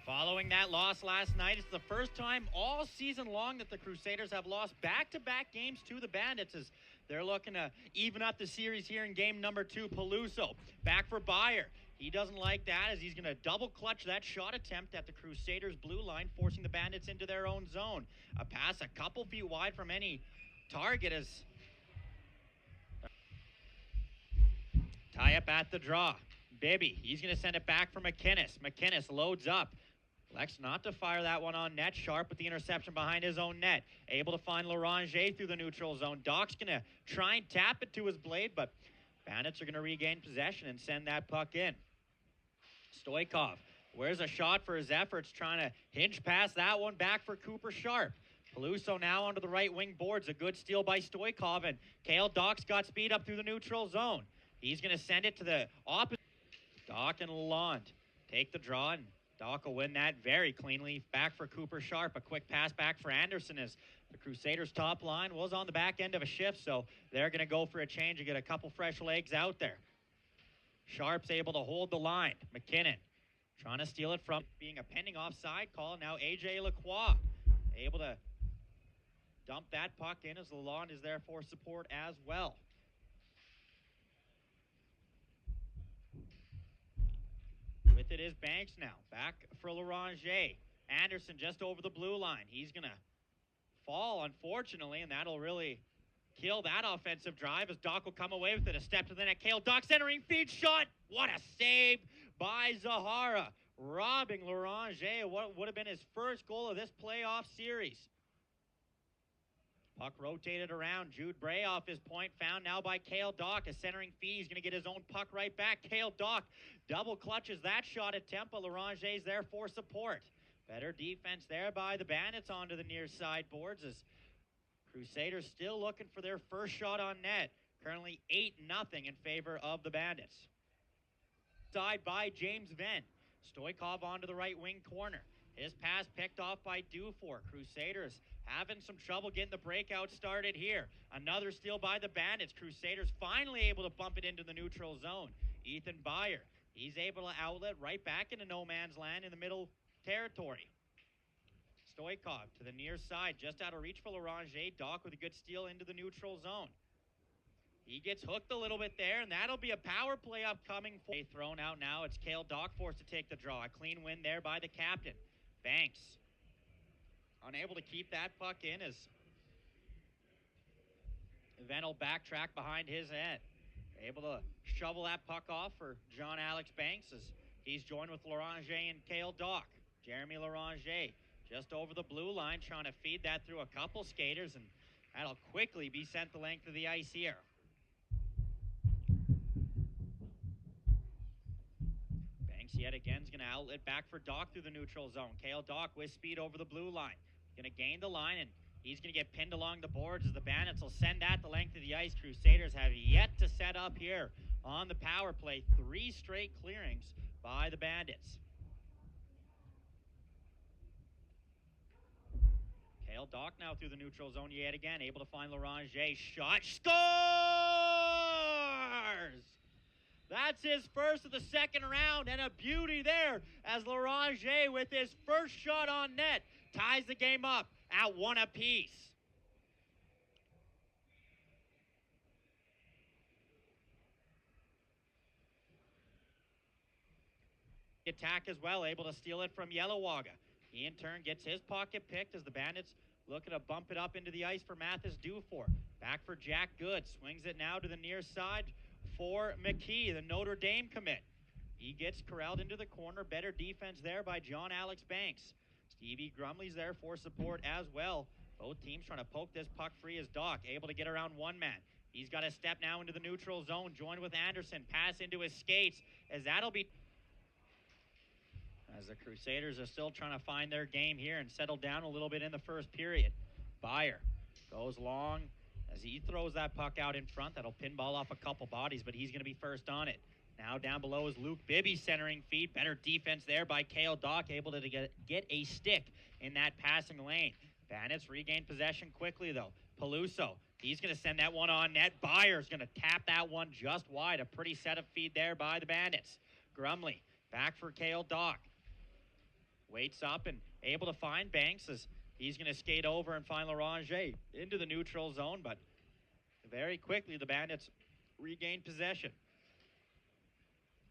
Following that loss last night, it's the first time all season long that the Crusaders have lost back-to-back games to the Bandits as they're looking to even up the series here in game number 2. Peluso back for Byer. He doesn't like that as he's going to double clutch that shot attempt at the Crusaders' blue line, forcing the Bandits into their own zone. A pass a couple feet wide from any target as tie up at the draw. Bibby, he's going to send it back for McInnes. McInnes loads up. Elects not to fire that one on net. Sharp with the interception behind his own net. Able to find Loranger through the neutral zone. Doc's going to try and tap it to his blade, but Bandits are going to regain possession and send that puck in. Stoikov, where's a shot for his efforts, trying to hinge past that one back for Cooper Sharp. Peluso now onto the right wing boards. A good steal by Stoikov, and Cale Doc's got speed up through the neutral zone. He's going to send it to the opposite. Doc and Lalonde take the draw, and Doc will win that very cleanly. Back for Cooper Sharp. A quick pass back for Anderson as the Crusaders' top line was on the back end of a shift, so they're going to go for a change and get a couple fresh legs out there. Sharp's able to hold the line. McKinnon trying to steal it from being a pending offside call. Now A.J. Lacroix able to dump that puck in as Lalonde is there for support as well. With it is Banks now. Back for Loranger. Anderson just over the blue line. He's going to fall, unfortunately, and that'll really kill that offensive drive as Doc will come away with it. A step to the net. Cale Doc centering feed shot. What a save by Zahara, robbing Loranger what would have been his first goal of this playoff series. Puck rotated around. Jude Bray off his point, found now by Cale Doc. A centering feed. He's going to get his own puck right back. Cale Doc double clutches that shot at Tempa. Loranger's there for support. Better defense there by the Bandits onto the near side boards as Crusaders still looking for their first shot on net. Currently 8-0 in favor of the Bandits. Side by James Venn. Stoikov onto the right wing corner. His pass picked off by Dufour. Crusaders having some trouble getting the breakout started here. Another steal by the Bandits. Crusaders finally able to bump it into the neutral zone. Ethan Byer, he's able to outlet right back into no man's land in the middle territory. Stoikov to the near side, just out of reach for Loranger. Doc with a good steal into the neutral zone. He gets hooked a little bit there, and that'll be a power play upcoming. Thrown out now. It's Cale Doc forced to take the draw. A clean win there by the captain. Banks unable to keep that puck in as Venn will backtrack behind his head. Able to shovel that puck off for John Alex Banks as he's joined with Loranger and Cale Doc. Jérémy Loranger just over the blue line trying to feed that through a couple skaters, and that'll quickly be sent the length of the ice here. Banks yet again is going to outlet back for Doc through the neutral zone. Cale Doc with speed over the blue line. Going to gain the line, and he's going to get pinned along the boards as the Bandits will send that the length of the ice. Crusaders have yet to set up here on the power play. 3 straight clearings by the Bandits. Cale Doc now through the neutral zone yet again, able to find Loranger. Shot, scores! That's his first of the second round, and a beauty there as Loranger with his first shot on net ties the game up at 1 apiece. Attack as well, able to steal it from Yellowwaga. He in turn gets his pocket picked as the Bandits looking to bump it up into the ice for Mathis Dufour. Back for Jack Good. Swings it now to the near side for McKee, the Notre Dame commit. He gets corralled into the corner. Better defense there by John Alex Banks. Stevie Grumley's there for support as well. Both teams trying to poke this puck free as Doc able to get around one man. He's got to step now into the neutral zone, joined with Anderson. Pass into his skates as that'll be... As the Crusaders are still trying to find their game here and settle down a little bit in the first period. Byer goes long as he throws that puck out in front. That'll pinball off a couple bodies, but he's going to be first on it. Now down below is Luke Bibby centering feed. Better defense there by Cale Doc, able to get a stick in that passing lane. Bandits regain possession quickly, though. Peluso, he's going to send that one on net. Byer's going to tap that one just wide. A pretty setup feed there by the Bandits. Grumley back for Cale Doc. Waits up and able to find Banks as he's going to skate over and find Loranger into the neutral zone, but very quickly the Bandits regain possession.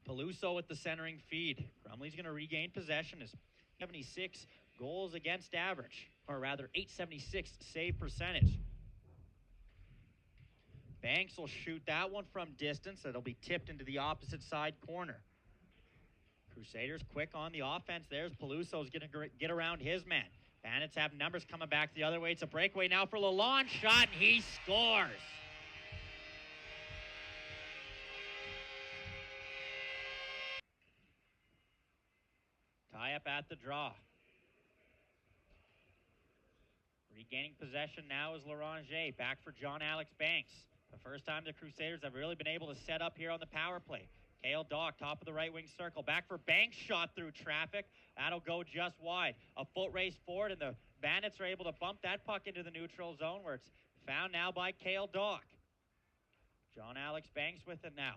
Peluso with the centering feed. Grumley's going to regain possession. Is 76 goals against average, or rather 876 save percentage. Banks will shoot that one from distance. It'll be tipped into the opposite side corner. Crusaders quick on the offense. There's Peluso's going to get around his man. Bandits have numbers coming back the other way. It's a breakaway now for Lalonde. Shot, and he scores. Tie up at the draw. Regaining possession now is Loranger. Back for John Alex Banks. The first time the Crusaders have really been able to set up here on the power play. Cale Dock, top of the right wing circle. Back for Banks, shot through traffic. That'll go just wide. A foot race forward, and the Bandits are able to bump that puck into the neutral zone where it's found now by Cale Dock. John Alex Banks with it now.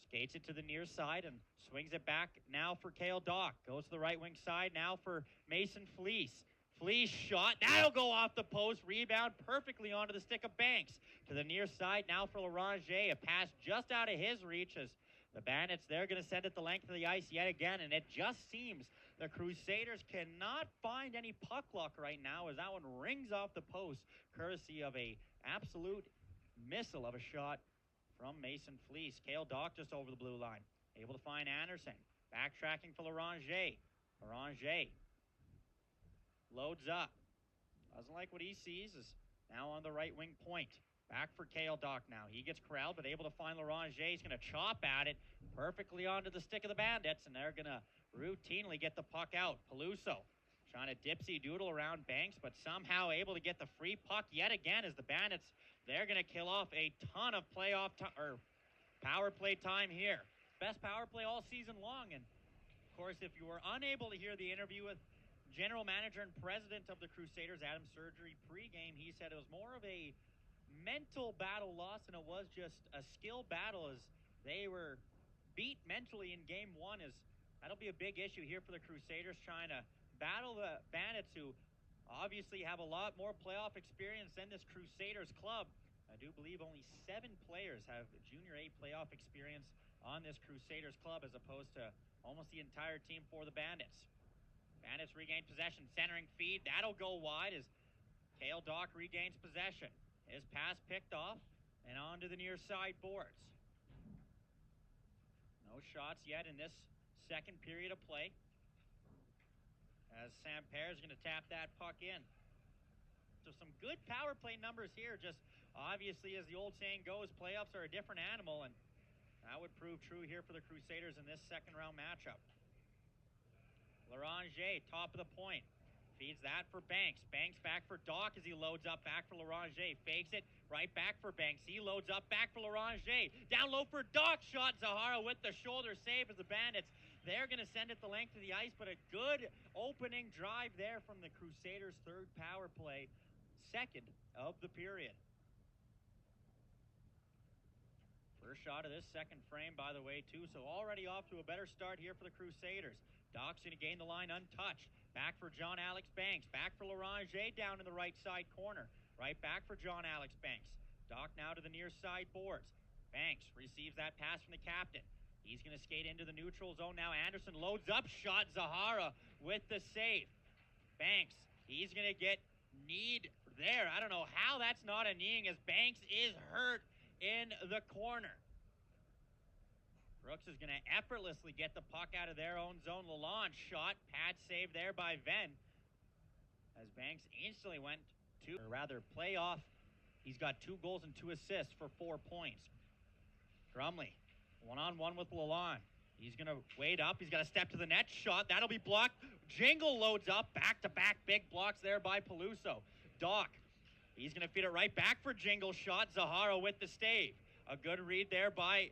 Skates it to the near side and swings it back now for Cale Dock. Goes to the right wing side now for Mason Fleece. Fleece shot. That'll go off the post. Rebound perfectly onto the stick of Banks. To the near side now for Loranger. A pass just out of his reach as the Bandits, they're going to send it the length of the ice yet again. And it just seems the Crusaders cannot find any puck luck right now as that one rings off the post, courtesy of a absolute missile of a shot from Mason Fleece. Cale Dock just over the blue line. Able to find Anderson. Backtracking for Loranger. Loranger loads up. Doesn't like what he sees. Is now on the right wing point. Back for Cale Dock now. He gets corralled, but able to find Loranger. He's going to chop at it perfectly onto the stick of the Bandits, and they're going to routinely get the puck out. Peluso trying to dipsy-doodle around Banks, but somehow able to get the free puck yet again as the Bandits, they're going to kill off a ton of playoff or power play time here. Best power play all season long. And, of course, if you were unable to hear the interview with General Manager and President of the Crusaders, Adam Surgery, pregame, he said it was more of a mental battle loss than it was just a skill battle as they were beat mentally in game one. As that'll be a big issue here for the Crusaders, trying to battle the Bandits, who obviously have a lot more playoff experience than this Crusaders club. I do believe only 7 players have Junior A playoff experience on this Crusaders club as opposed to almost the entire team for the Bandits. Bandits regain possession, centering feed. That'll go wide as Cale Dock regains possession. His pass picked off and on to the near side boards. No shots yet in this second period of play, as Sam Perre is going to tap that puck in. So some good power play numbers here. Just obviously, as the old saying goes, playoffs are a different animal, and that would prove true here for the Crusaders in this second round matchup. Loranger, top of the point. Feeds that for Banks. Banks back for Dock as he loads up. Back for Loranger. Fakes it. Right back for Banks. He loads up. Back for Loranger. Down low for Dock. Shot Zahara with the shoulder save as the Bandits. They're going to send it the length of the ice, but a good opening drive there from the Crusaders' third power play. Second of the period. First shot of this second frame, by the way, too. So already off to a better start here for the Crusaders. Dock's going to gain the line untouched. Back for John Alex Banks. Back for Loranger down in the right side corner. Right back for John Alex Banks. Dock now to the near side boards. Banks receives that pass from the captain. He's going to skate into the neutral zone now. Anderson loads up. Shot Zahara with the save. Banks, he's going to get kneed there. I don't know how that's not a kneeing as Banks is hurt in the corner. Brooks is going to effortlessly get the puck out of their own zone. Lalonde shot. Pad save there by Venn. As Banks instantly went to, or rather, playoff. He's got 2 goals and 2 assists for 4 points. Grumley, one-on-one with Lalonde. He's going to wait up. He's got to step to the net. Shot. That'll be blocked. Jingle loads up. Back-to-back big blocks there by Peluso. Dock. He's going to feed it right back for Jingle. Shot. Zahara with the stave. A good read there by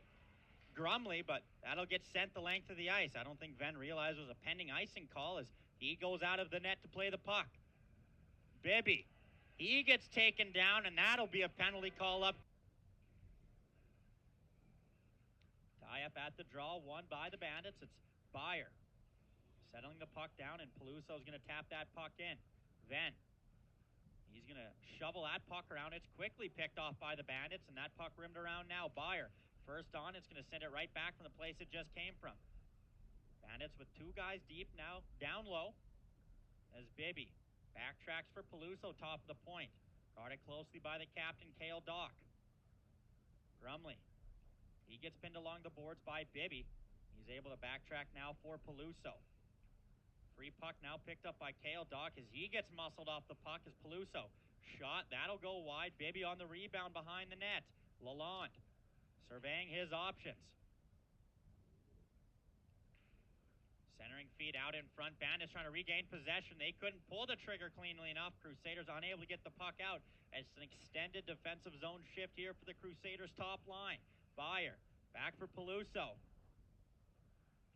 Grumley, but that'll get sent the length of the ice. I don't think Venn realized it was a pending icing call as he goes out of the net to play the puck. Bibby, he gets taken down, and that'll be a penalty call up. Tie up at the draw, won by the Bandits. It's Byer settling slowing the puck down, and Peluso's going to tap that puck in. Then he's going to shovel that puck around. It's quickly picked off by the Bandits, and that puck rimmed around now. Byer, first on, it's going to send it right back from the place it just came from. Bandits with two guys deep now, down low, as Bibby backtracks for Peluso, top of the point. Guarded closely by the captain, Cale Dock. Grumley, he gets pinned along the boards by Bibby. He's able to backtrack now for Peluso. Free puck now picked up by Cale Dock as he gets muscled off the puck as Peluso. Shot, that'll go wide. Bibby on the rebound behind the net. Lalonde surveying his options. Centering feed out in front. Bandits trying to regain possession. They couldn't pull the trigger cleanly enough. Crusaders unable to get the puck out. It's an extended defensive zone shift here for the Crusaders top line. Byer back for Peluso.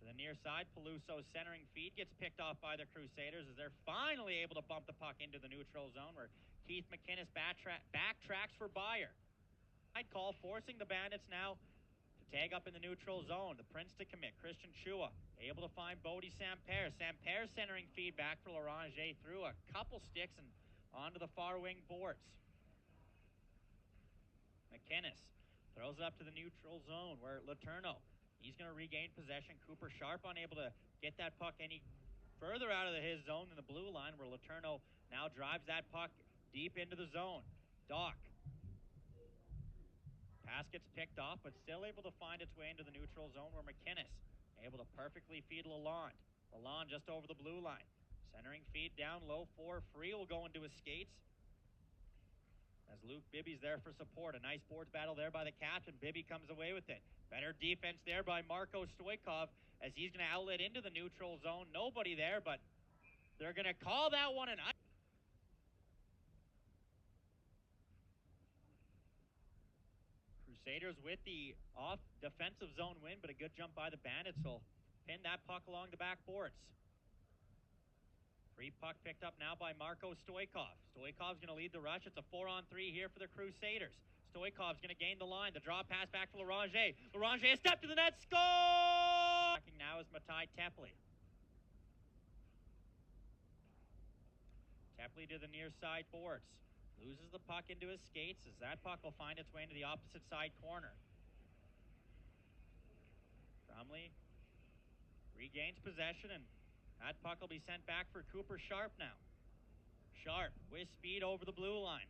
To the near side, Peluso's centering feed gets picked off by the Crusaders as they're finally able to bump the puck into the neutral zone where Keith McInnes backtracks for Byer. I'd call forcing the Bandits now to tag up in the neutral zone. The Prince to commit. Christian Chua able to find Bodie Sampere. Sampere centering feed back for Loranger through a couple sticks and onto the far wing boards. McInnes throws it up to the neutral zone where Letourneau, he's going to regain possession. Cooper Sharp unable to get that puck any further out of his zone than the blue line where Letourneau now drives that puck deep into the zone. Dock. Pass gets picked off, but still able to find its way into the neutral zone where McInnes able to perfectly feed Lalonde. Lalonde just over the blue line. Centering feed down low for Free will go into his skates. As Luke Bibby's there for support. A nice boards battle there by the captain. Bibby comes away with it. Better defense there by Marko Stoikov as he's going to outlet into the neutral zone. Nobody there, but they're going to call that one an ice. Crusaders with the off defensive zone win, but a good jump by the Bandits will pin that puck along the back boards. Free puck picked up now by Marko Stoikov. Stoikov's going to lead the rush. It's a 4-on-3 here for the Crusaders. Stoikov's going to gain the line. The draw pass back for Loranger. Loranger, a step to the net, score! Now is Matai Tepley. Tepley to the near side boards. Loses the puck into his skates as that puck will find its way into the opposite side corner. Bromley regains possession and that puck will be sent back for Cooper Sharp now. Sharp with speed over the blue line.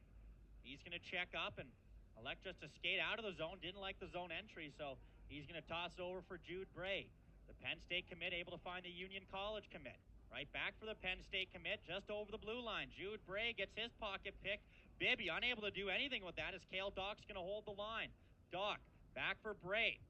He's going to check up and elect just to skate out of the zone. Didn't like the zone entry, so he's going to toss it over for Jude Bray. The Penn State commit able to find the Union College commit. Right back for the Penn State commit, just over the blue line. Jude Bray gets his pocket picked. Bibby unable to do anything with that as Cale Dock's going to hold the line. Dock back for Bray.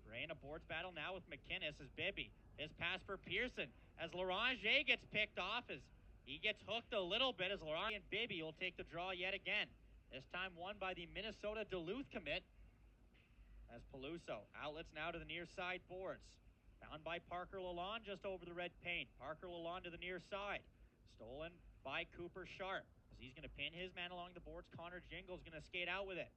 Bray in a boards battle now with McInnes as Bibby. His pass for Pearson as Loranger gets picked off as he gets hooked a little bit as Loranger and Bibby will take the draw yet again. This time won by the Minnesota Duluth commit as Peluso outlets now to the near side boards. Found by Parker Lalonde just over the red paint. Parker Lalonde to the near side. Stolen by Cooper Sharp as he's going to pin his man along the boards. Connor Jingle's going to skate out with it.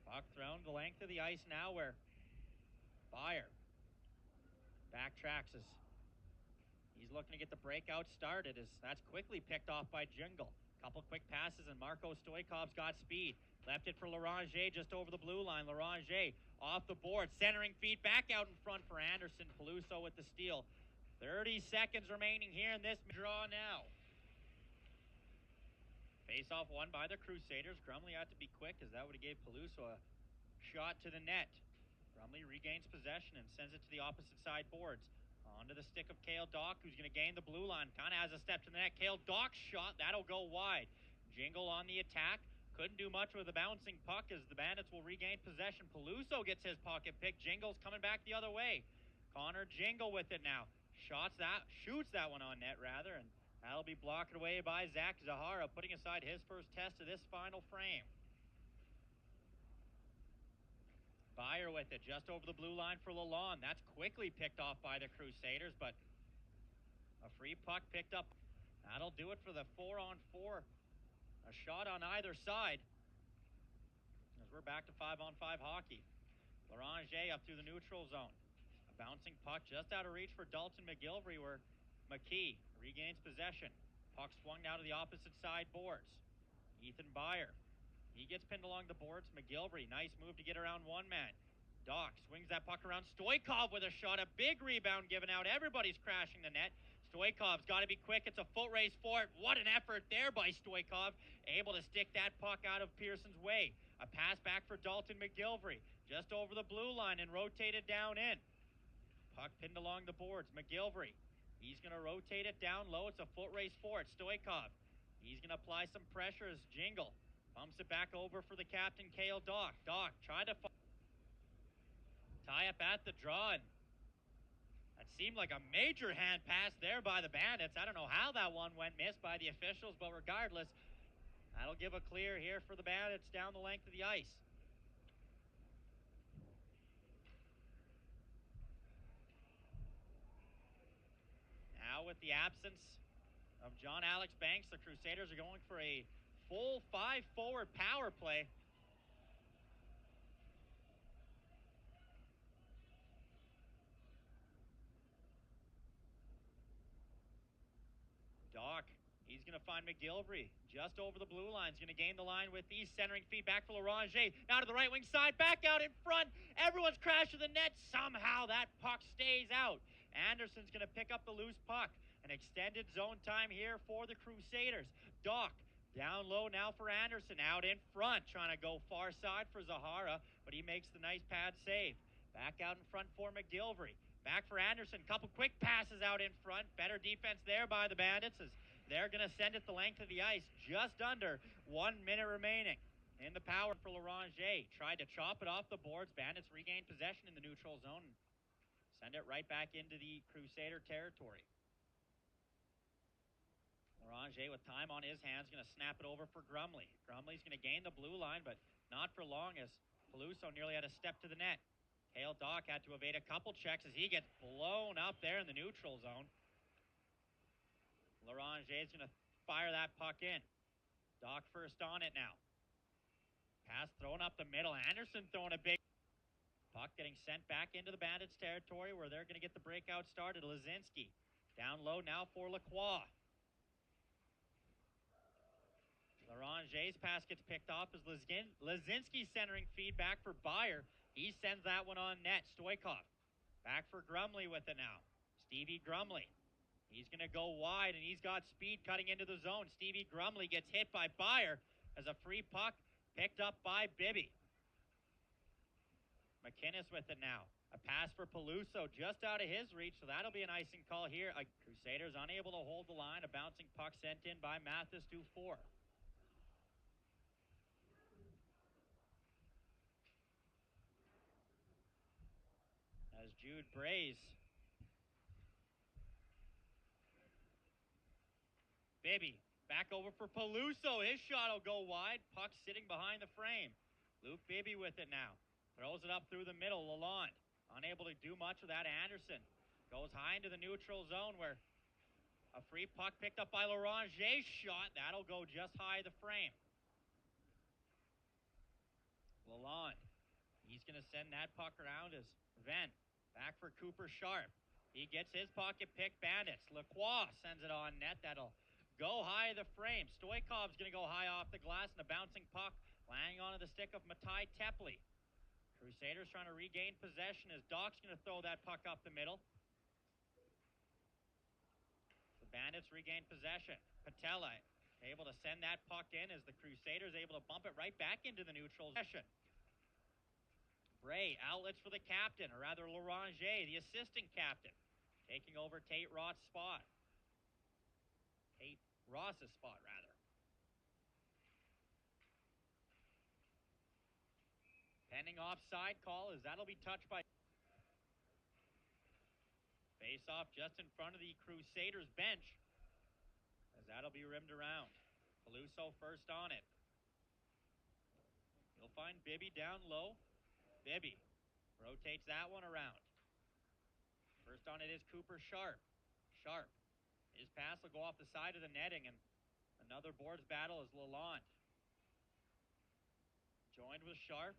Puck thrown the length of the ice now where Byer backtracks as he's looking to get the breakout started as that's quickly picked off by Jingle. Couple quick passes and Marko Stoikov's got speed. Left it for Loranger just over the blue line. Loranger off the board. Centering feed back out in front for Anderson. Peluso with the steal. 30 seconds remaining here in this draw now. Face-off won by the Crusaders. Grumley had to be quick as that would have gave Peluso a shot to the net. Grumley regains possession and sends it to the opposite side boards. Onto the stick of Cale Dock, who's going to gain the blue line. Kind of has a step to the net. Cale Dock's shot, that'll go wide. Jingle on the attack. Couldn't do much with the bouncing puck as the Bandits will regain possession. Peluso gets his pocket pick. Jingle's coming back the other way. Connor Jingle with it now. Shoots that one on net rather, and that'll be blocked away by Zach Zahara, putting aside his first test of this final frame. Byer with it just over the blue line for Lalonde. That's quickly picked off by the Crusaders, but a free puck picked up. That'll do it for the 4-on-4. A shot on either side as we're back to 5-on-5 hockey. Loranger up through the neutral zone. A bouncing puck just out of reach for Dalton McGilvery, where McKee regains possession. Puck swung now to the opposite side boards. Ethan Beyer, he gets pinned along the boards. McGilvery, nice move to get around one man. Doc swings that puck around. Stoikov with a shot, a big rebound given out. Everybody's crashing the net. Stoikov's got to be quick. It's a foot race for it. What an effort there by Stoikov. Able to stick that puck out of Pearson's way. A pass back for Dalton McGilvery. Just over the blue line and rotated down in. Puck pinned along the boards. McGilvery, he's going to rotate it down low. It's a foot race for it. Stoikov, he's going to apply some pressure as Jingle pumps it back over for the captain, Cale Doc. Doc trying to tie up at the draw, and that seemed like a major hand pass there by the Bandits. I don't know how that one went missed by the officials, but regardless, that'll give a clear here for the Bandits down the length of the ice. Now with the absence of John Alex Banks, the Crusaders are going for a full 5-forward power play. Doc, he's going to find McGilvery just over the blue line. He's going to gain the line with these centering feet back for Loranger. Now to the right wing side, back out in front. Everyone's crashing the net. Somehow that puck stays out. Anderson's going to pick up the loose puck. An extended zone time here for the Crusaders. Doc down low now for Anderson. Out in front, trying to go far side for Zahara, but he makes the nice pad save. Back out in front for McGilvery. Back for Anderson. Couple quick passes out in front. Better defense there by the Bandits as they're going to send it the length of the ice. Just under 1 minute remaining in the power for Loranger. Tried to chop it off the boards. Bandits regain possession in the neutral zone and send it right back into the Crusader territory. Loranger with time on his hands going to snap it over for Grumley. Grumley's going to gain the blue line, but not for long as Peluso nearly had a step to the net. Cale Doc had to evade a couple checks as he gets blown up there in the neutral zone. Loranger is going to fire that puck in. Doc first on it now. Pass thrown up the middle. Anderson throwing a big puck, getting sent back into the Bandits territory where they're going to get the breakout started. Lazinski down low now for Lacroix. Loranger's pass gets picked off as Lazinski centering feedback for Beyer. He sends that one on net. Stoikov back for Grumley with it now. Stevie Grumley. He's going to go wide, and he's got speed cutting into the zone. Stevie Grumley gets hit by Beyer as a free puck picked up by Bibby. McInnes with it now. A pass for Peluso just out of his reach, so that'll be an icing call here. Crusaders unable to hold the line. A bouncing puck sent in by Mathis Dufour. As Jude Brays. Bibby back over for Peluso. His shot will go wide. Puck sitting behind the frame. Luke Bibby with it now. Throws it up through the middle. Lalonde unable to do much with that. Anderson goes high into the neutral zone where a free puck picked up by Loranger's shot. That'll go just high the frame. Lalonde. He's going to send that puck around as Venn. Back for Cooper Sharp. He gets his pocket pick. Bandits. Lacroix sends it on net. That'll go high the frame. Stoikov's going to go high off the glass, and a bouncing puck landing onto the stick of Matai Tepley. Crusaders trying to regain possession as Doc's going to throw that puck up the middle. The Bandits regain possession. Patella able to send that puck in as the Crusaders able to bump it right back into the neutral zone. Bray outlets for the captain, or rather Loranger, the assistant captain, taking over Tate Ross's spot. Pending offside call as that'll be touched by. Face off just in front of the Crusaders bench as that'll be rimmed around. Peluso first on it. You'll find Bibby down low. Bibby rotates that one around. First on it is Cooper Sharp. Sharp. His pass will go off the side of the netting, and another boards battle is Lalonde. Joined with Sharp.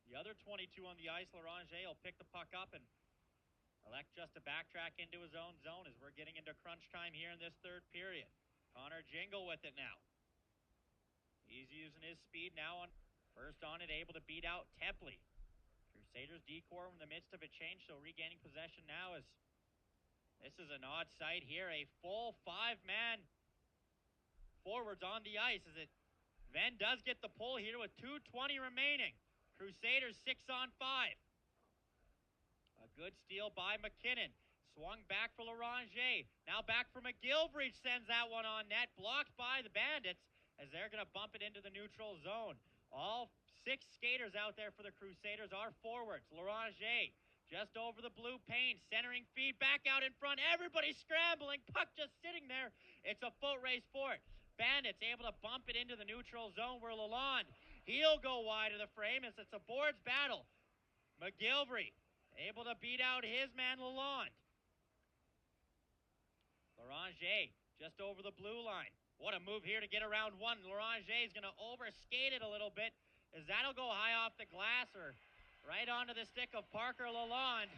The other 22 on the ice, Loranger, will pick the puck up, and Elect just to backtrack into his own zone as we're getting into crunch time here in this third period. Connor Jingle with it now. He's using his speed now on first on it, able to beat out Tepley. Crusaders decor in the midst of a change, so regaining possession now as this is an odd sight here. A full five-man forwards on the ice as it Venn does get the pull here with 2:20 remaining. Crusaders 6-on-5. A good steal by McKinnon. Swung back for Loranger. Now back for McGilvery. Sends that one on net. Blocked by the Bandits as they're going to bump it into the neutral zone. All 6 skaters out there for the Crusaders are forwards. Loranger just over the blue paint. Centering feed back out in front. Everybody scrambling. Puck just sitting there. It's a foot race for it. Bandits able to bump it into the neutral zone where Lalonde, he'll go wide of the frame as it's a boards battle. McGilvery able to beat out his man Lalonde. Loranger just over the blue line. What a move here to get around one. Loranger is going to overskate it a little bit as that'll go high off the glass or right onto the stick of Parker Lalonde.